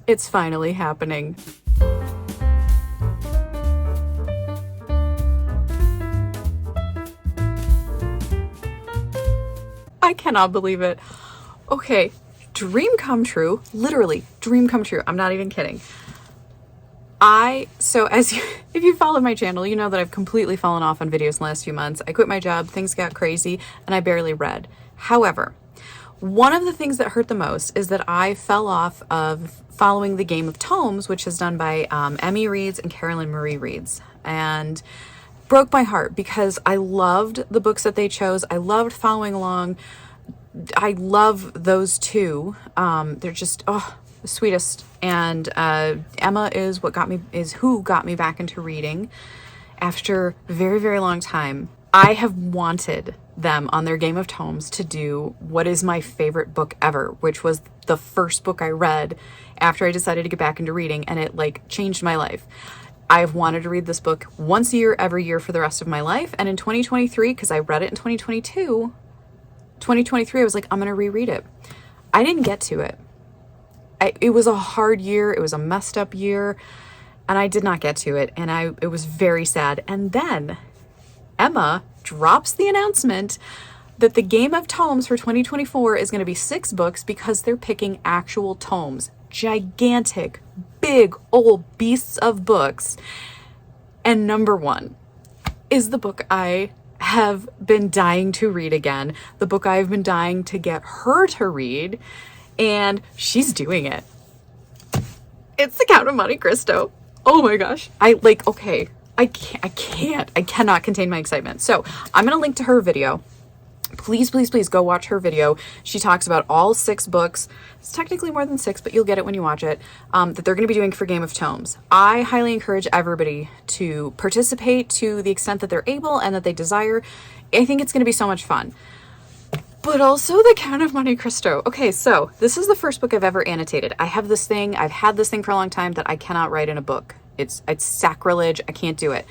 It's finally happening. I cannot believe it. Okay, dream come true. Literally, dream come true. I'm not even kidding. If you follow my channel, you know that I've completely fallen off on videos in the last few months. I quit my job, things got crazy, and I barely read. However, one of the things that hurt the most is that I fell off of following the Game of Tomes, which is done by Emmy Reads and Carolyn Marie Reads, and broke my heart because I loved the books that they chose. I loved following along. I love those two. They're just the sweetest. And Emma is who got me back into reading after a very, very long time. I have wanted them on their Game of Tomes to do what is my favorite book ever, which was the first book I read after I decided to get back into reading, and it like changed my life. I've wanted to read this book once a year, every year for the rest of my life. And in 2023, because I read it in 2023, I was like, I'm going to reread it. I didn't get to it. It was a hard year. It was a messed up year. And I did not get to it. And it was very sad. And then Emma drops the announcement that the Game of Tomes for 2024 is going to be 6 books because they're picking actual tomes. Gigantic, big old beasts of books. And number 1 is the book I have been dying to read again, the book I've been dying to get her to read, and she's doing it. It's The Count of Monte Cristo. Oh my gosh. I cannot contain my excitement. So I'm going to link to her video. Please, please, please go watch her video. She talks about all 6 books. It's technically more than 6, but you'll get it when you watch it, that they're going to be doing for Game of Tomes. I highly encourage everybody to participate to the extent that they're able and that they desire. I think it's going to be so much fun. But also The Count of Monte Cristo. Okay, so this is the first book I've ever annotated. I've had this thing for a long time that I cannot write in a book. It's sacrilege. I can't do it.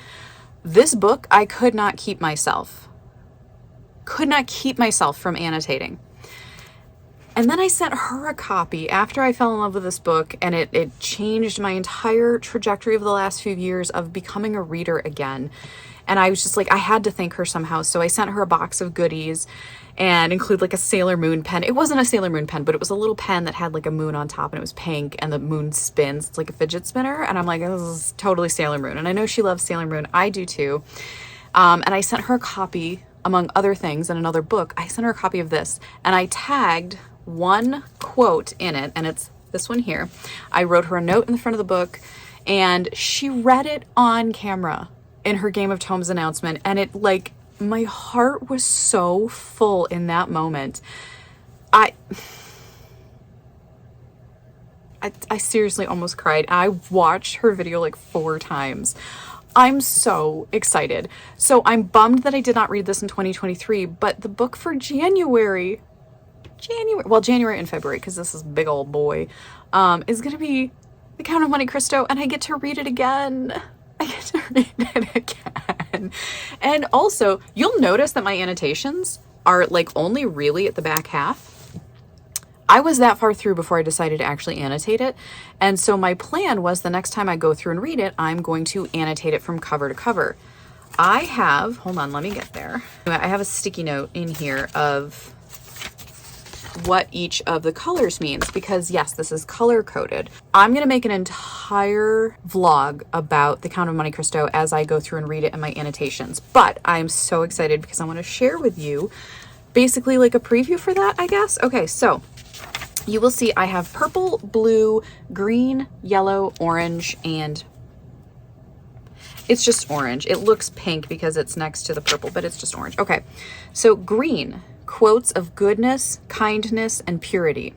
This book, I could not keep myself from annotating. And then I sent her a copy after I fell in love with this book, and it changed my entire trajectory of the last few years of becoming a reader again. And I was just like, I had to thank her somehow. So I sent her a box of goodies and include like a Sailor Moon pen. It wasn't a Sailor Moon pen, but it was a little pen that had like a moon on top and it was pink and the moon spins. It's like a fidget spinner. And I'm like, this is totally Sailor Moon. And I know she loves Sailor Moon. I do too. And I sent her a copy, among other things, in another book. I sent her a copy of this and I tagged one quote in it, and it's this one here. I wrote her a note in the front of the book and she read it on camera in her Game of Tomes announcement, and it like, my heart was so full in that moment. I seriously almost cried. I watched her video like 4 times. I'm so excited. So I'm bummed that I did not read this in 2023, but the book for January and February, because this is a big old boy, is going to be The Count of Monte Cristo, and I get to read it again. And also, you'll notice that my annotations are like only really at the back half. I was that far through before I decided to actually annotate it. And so my plan was the next time I go through and read it, I'm going to annotate it from cover to cover. Hold on, let me get there. I have a sticky note in here of what each of the colors means, because yes, this is color coded. I'm going to make an entire vlog about The Count of Monte Cristo as I go through and read it in my annotations, but I'm so excited because I want to share with you basically like a preview for that, I guess. Okay, so you will see I have purple, blue, green, yellow, orange, and it's just orange. It looks pink because it's next to the purple, but it's just orange. Okay, so green, quotes of goodness, kindness, and purity.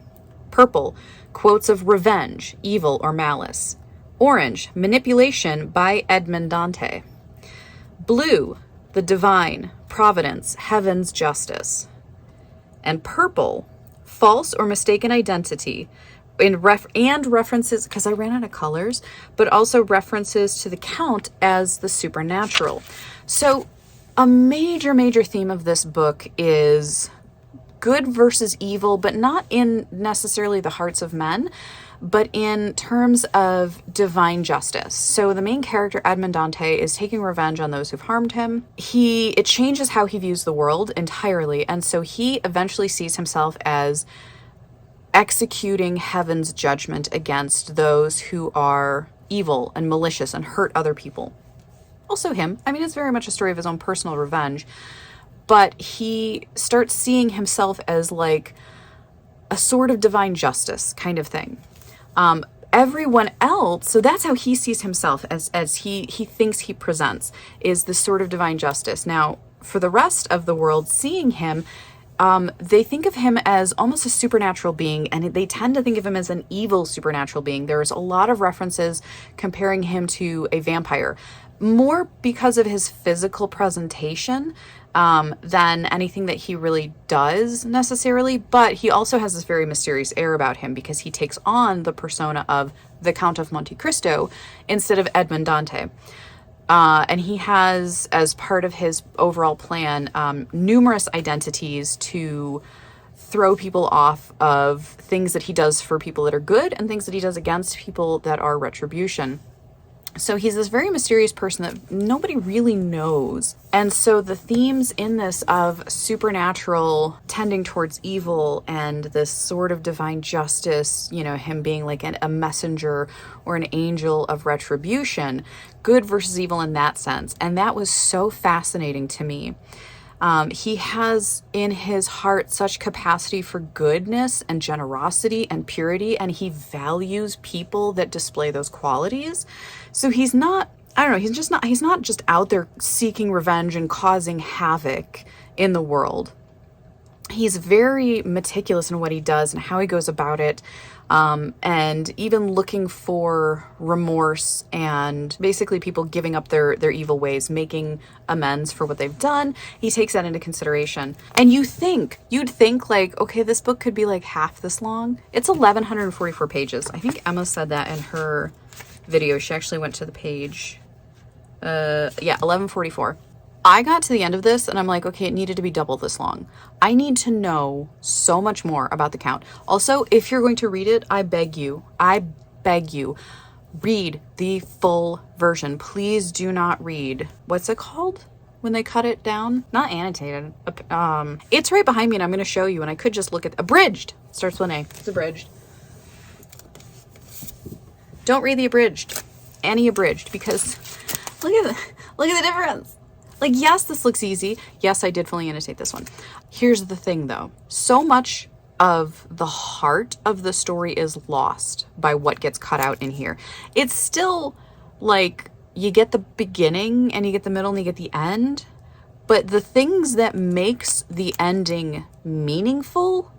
Purple, quotes of revenge, evil, or malice. Orange, manipulation by Edmond Dante. Blue, the divine, providence, heaven's justice. And purple, false or mistaken identity, and references, because I ran out of colors, but also references to the Count as the supernatural. So a major theme of this book is good versus evil, but not in necessarily the hearts of men, but in terms of divine justice. So the main character, Edmond Dante, is taking revenge on those who've harmed him. It changes how he views the world entirely, and so he eventually sees himself as executing heaven's judgment against those who are evil and malicious and hurt other people. Also him. I mean, it's very much a story of his own personal revenge, but he starts seeing himself as like a sort of divine justice kind of thing. Everyone else, so that's how he sees himself as he thinks he presents, is this sort of divine justice. Now, for the rest of the world seeing him, they think of him as almost a supernatural being, and they tend to think of him as an evil supernatural being. There's a lot of references comparing him to a vampire, more because of his physical presentation than anything that he really does necessarily. But he also has this very mysterious air about him because he takes on the persona of the Count of Monte Cristo instead of Edmond Dante. And he has, as part of his overall plan, numerous identities to throw people off of things that he does for people that are good and things that he does against people that are retribution. So he's this very mysterious person that nobody really knows. And so the themes in this of supernatural tending towards evil and this sort of divine justice, you know, him being like a messenger or an angel of retribution, good versus evil in that sense. And that was so fascinating to me. He has in his heart such capacity for goodness and generosity and purity, and he values people that display those qualities. So he's not, I don't know, he's not just out there seeking revenge and causing havoc in the world. He's very meticulous in what he does and how he goes about it. And even looking for remorse and basically people giving up their evil ways, making amends for what they've done. He takes that into consideration. And you'd think like, okay, this book could be like half this long. It's 1,144 pages. I think Emma said that in her video. She actually went to the page, 1144. I got to the end of this and I'm like, okay, it needed to be double this long. I need to know so much more about the Count. Also, if you're going to read it, I beg you, read the full version. Please do not read, what's it called when they cut it down? Not annotated. It's right behind me and I'm going to show you, and I could just look at abridged. Starts with an A. It's abridged. Don't read the abridged. Any abridged, because look at the difference. Like, yes, this looks easy. Yes, I did fully annotate this one. Here's the thing, though. So much of the heart of the story is lost by what gets cut out in here. It's still, like, you get the beginning, and you get the middle, and you get the end. But the things that makes the ending meaningful,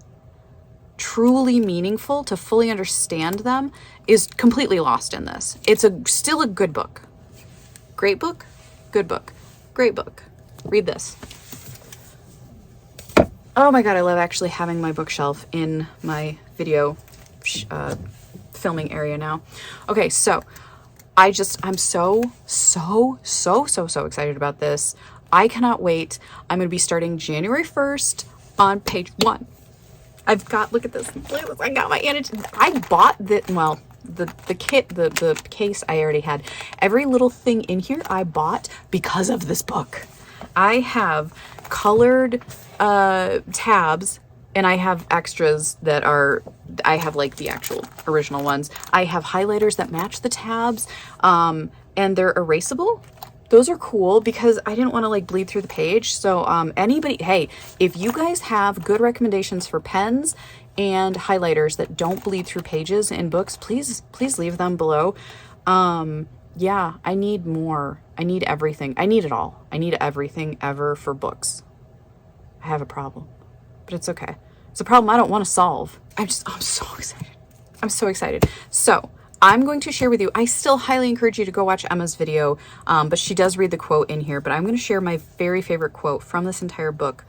truly meaningful, to fully understand them, is completely lost in this. It's still a good book. Great book? Good book. Great book. Read this. Oh my god, I love actually having my bookshelf in my video filming area now. Okay, so I'm so excited about this. I cannot wait. I'm going to be starting January 1st on page 1. I've got, look at this. I got my annotation. I bought the kit, the case I already had. Every little thing in here I bought because of this book. I have colored tabs, and I have extras that I have like the actual original ones. I have highlighters that match the tabs, and they're erasable. Those are cool because I didn't want to like bleed through the page. So anybody, hey, if you guys have good recommendations for pens and highlighters that don't bleed through pages in books, please leave them below. Yeah, I need more. I need everything. I need it all. I need everything ever for books. I have a problem, but it's okay. It's a problem I don't want to solve. I'm so excited. I'm so excited. So I'm going to share with you, I still highly encourage you to go watch Emma's video, but she does read the quote in here, but I'm going to share my very favorite quote from this entire book.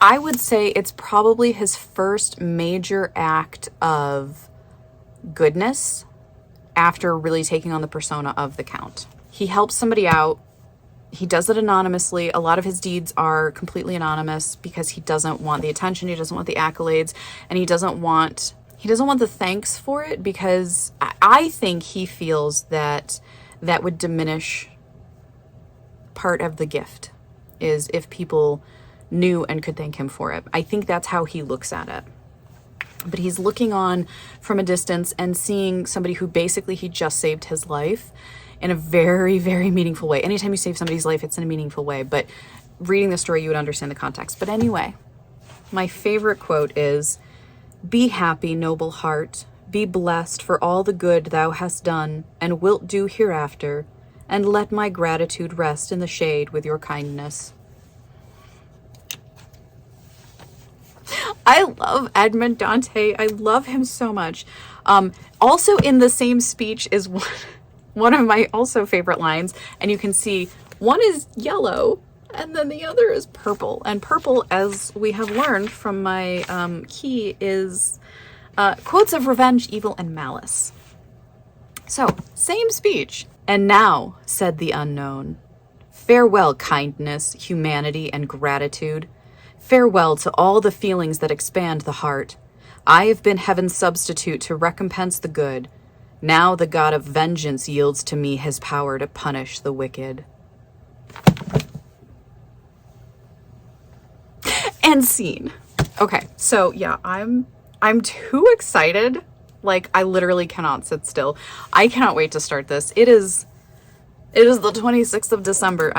I would say it's probably his first major act of goodness after really taking on the persona of the Count. He helps somebody out. He does it anonymously. A lot of his deeds are completely anonymous because he doesn't want the attention. He doesn't want the accolades, and he he doesn't want the thanks for it, because I think he feels that that would diminish part of the gift, is if people knew and could thank him for it. I think that's how he looks at it. But he's looking on from a distance and seeing somebody who basically he just saved his life in a very, very meaningful way. Anytime you save somebody's life, it's in a meaningful way. But reading the story, you would understand the context. But anyway, my favorite quote is, "Be happy, noble heart. Be blessed for all the good thou hast done and wilt do hereafter, and let my gratitude rest in the shade with your kindness." I love Edmond Dante. I love him so much. Also in the same speech is one of my also favorite lines, and you can see one is yellow and then the other is purple. And purple, as we have learned from my key, is quotes of revenge, evil, and malice. So, same speech. "And now," said the unknown, "farewell kindness, humanity, and gratitude. Farewell to all the feelings that expand the heart. I have been heaven's substitute to recompense the good. Now the God of vengeance yields to me his power to punish the wicked." And scene. Okay, so yeah, I'm too excited. Like, I literally cannot sit still. I cannot wait to start this. It is the 26th of December.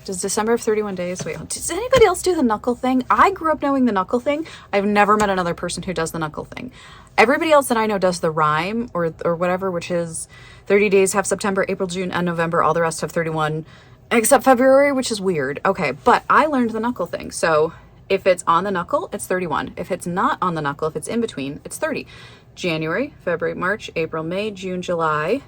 Does December have 31 days? Wait, does anybody else do the knuckle thing? I grew up knowing the knuckle thing. I've never met another person who does the knuckle thing. Everybody else that I know does the rhyme or whatever, which is 30 days, have September, April, June, and November. All the rest have 31, except February, which is weird. Okay, but I learned the knuckle thing. So if it's on the knuckle, it's 31. If it's not on the knuckle, if it's in between, it's 30. January, February, March, April, May, June, July,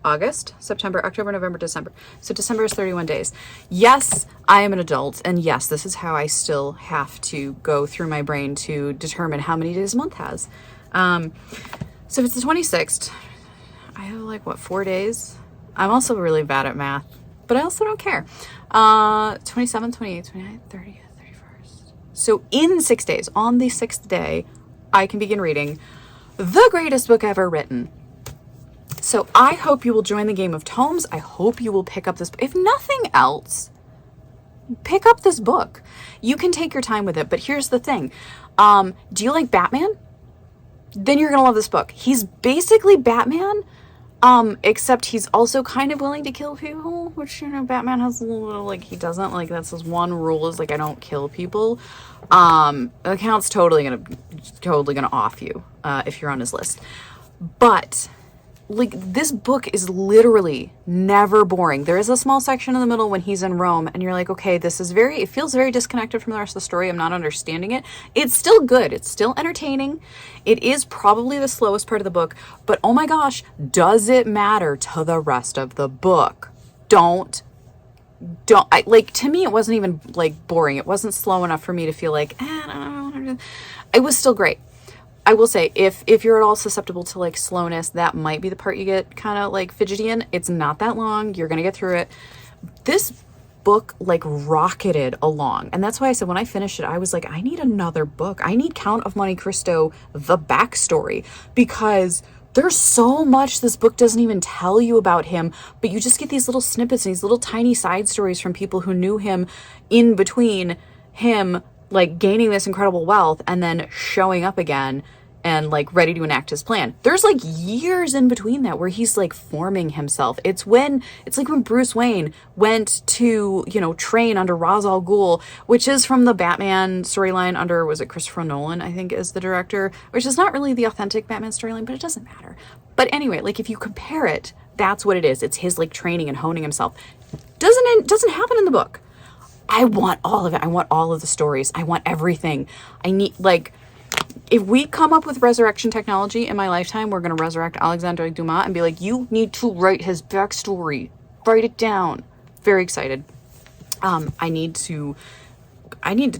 August, September, October, November, December. So December is 31 days. Yes, I am an adult, and yes, this is how I still have to go through my brain to determine how many days a month has. So if it's the 26th, I have like, what, 4 days? I'm also really bad at math, but I also don't care. 27th, 28th, 29th, 30th, 31st. So in 6 days, on the 6th day, I can begin reading the greatest book ever written. So I hope you will join the game of tomes. I hope you will pick up this. If nothing else, pick up this book. You can take your time with it, but here's the thing. Do you like Batman? Then you're going to love this book. He's basically Batman, except he's also kind of willing to kill people, which, you know, Batman has a little, like, he doesn't, like, that's his one rule is, like, I don't kill people. The account's totally gonna off you, if you're on his list. But like, this book is literally never boring. There is a small section in the middle when he's in Rome and you're like, okay, it feels very disconnected from the rest of the story. I'm not understanding it. It's still good. It's still entertaining. It is probably the slowest part of the book, but oh my gosh, does it matter to the rest of the book? Like, to me, it wasn't even like boring. It wasn't slow enough for me to feel like, I don't know. It was still great. I will say, if you're at all susceptible to like slowness, that might be the part you get kind of like fidgety in. It's not that long. You're going to get through it. This book like rocketed along. And that's why I said when I finished it, I was like, I need another book. I need Count of Monte Cristo, the backstory, because there's so much this book doesn't even tell you about him, but you just get these little snippets and these little tiny side stories from people who knew him in between him like gaining this incredible wealth and then showing up again and like ready to enact his plan. There's like years in between that where he's like forming himself. It's like when Bruce Wayne went to, you know, train under Ra's al Ghul, which is from the Batman storyline under, was it Christopher Nolan, I think is the director, which is not really the authentic Batman storyline, but it doesn't matter. But anyway, like if you compare it, that's what it is. It's his like training and honing himself. Doesn't happen in the book. I want all of it. I want all of the stories. I want everything. I need, like, if we come up with resurrection technology in my lifetime, we're going to resurrect Alexandre Dumas and be like, you need to write his backstory. Write it down. Very excited. I need to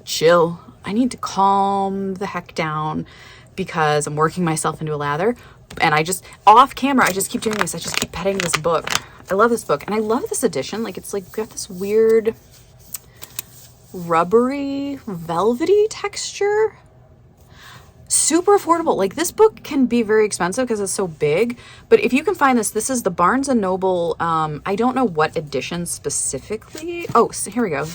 chill. I need to calm the heck down because I'm working myself into a lather. And off camera, I just keep doing this. I just keep petting this book. I love this book. And I love this edition. Like, it's like got this weird rubbery, velvety texture. super affordable. Like, this book can be very expensive because it's so big, but if you can find this is the Barnes and Noble, I don't know what edition specifically. Oh, so here we go.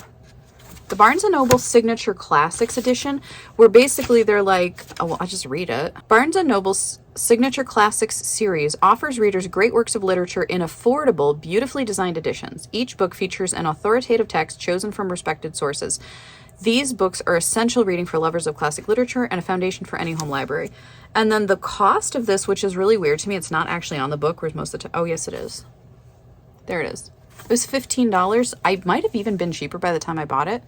The Barnes & Noble Signature Classics edition, where basically they're like, oh, well, I'll just read it. Barnes & Noble's Signature Classics series offers readers great works of literature in affordable, beautifully designed editions. Each book features an authoritative text chosen from respected sources. These books are essential reading for lovers of classic literature and a foundation for any home library. And then the cost of this, which is really weird to me, it's not actually on the book, whereas most of the time, oh yes it is. There it is. It was $15. I might have even been cheaper by the time I bought it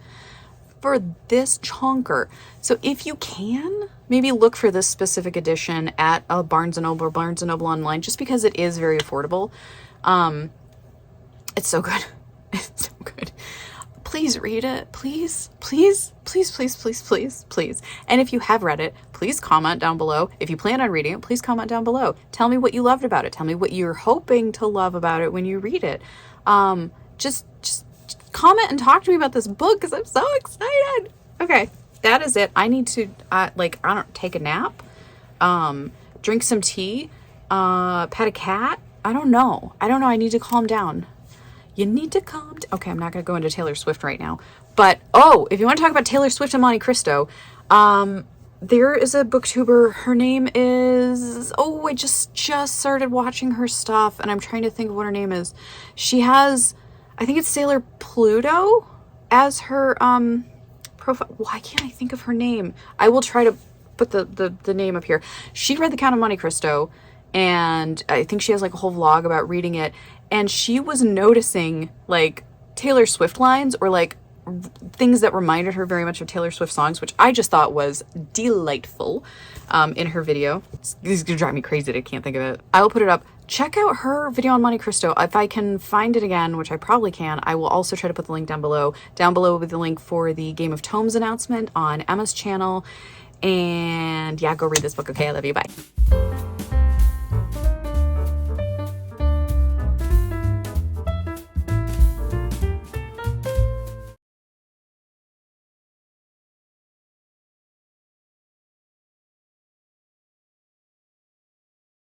for this chonker. So if you can, maybe look for this specific edition at a Barnes & Noble or Barnes & Noble online, just because it is very affordable. It's so good. It's so good. Please read it. Please, please, please, please, please, please, please. And if you have read it, please comment down below. If you plan on reading it, please comment down below. Tell me what you loved about it. Tell me what you're hoping to love about it when you read it. Just comment and talk to me about this book because I'm so excited. Okay, that is it. I need to, take a nap, drink some tea, pet a cat. I don't know. I need to calm down. You need to calm down. Okay, I'm not going to go into Taylor Swift right now. But, if you want to talk about Taylor Swift and Monte Cristo, there is a booktuber. Her name is... Oh, I just started watching her stuff, and I'm trying to think of what her name is. She has... I think it's Sailor Pluto as her profile. Why can't I think of her name? I will try to put the name up here. She read The Count of Monte Cristo, and I think she has like a whole vlog about reading it. And she was noticing like Taylor Swift lines or like things that reminded her very much of Taylor Swift songs, which I just thought was delightful in her video. This is gonna drive me crazy that I can't think of it. I will put it up. Check out her video on Monte Cristo. If I can find it again, which I probably can, I will also try to put the link down below. Down below will be the link for the Game of Tomes announcement on Emma's channel. And yeah, go read this book, okay? I love you. Bye.